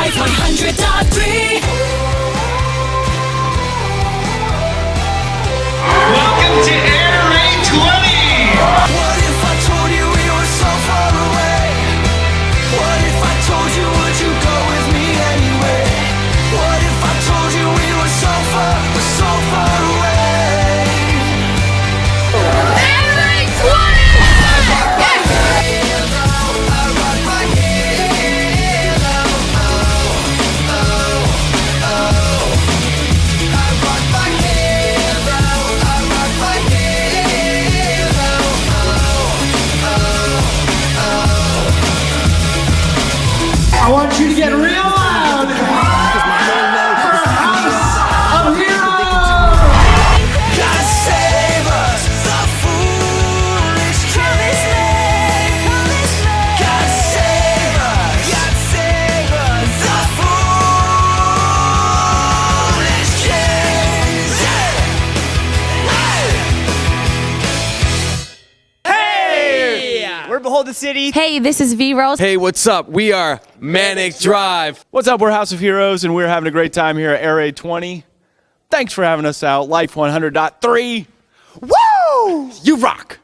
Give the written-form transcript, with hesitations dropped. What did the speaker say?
Life 100.3. Welcome to Air Raid 20! What if I told you we were so far away? What if I told you, would you go with me anyway? What if I told you we were so far away? Air Raid 20. I want you to get real loud for House of Heroes! God save us, the foolish kings. God save us, the foolish kings. Hey! We're Behold the City. Hey, this is V-Rose. Hey, what's up? We are Manic Drive. What's up? We're House of Heroes, and we're having a great time here at Air Raid 20. Thanks for having us out. Life 100.3. Woo! You rock!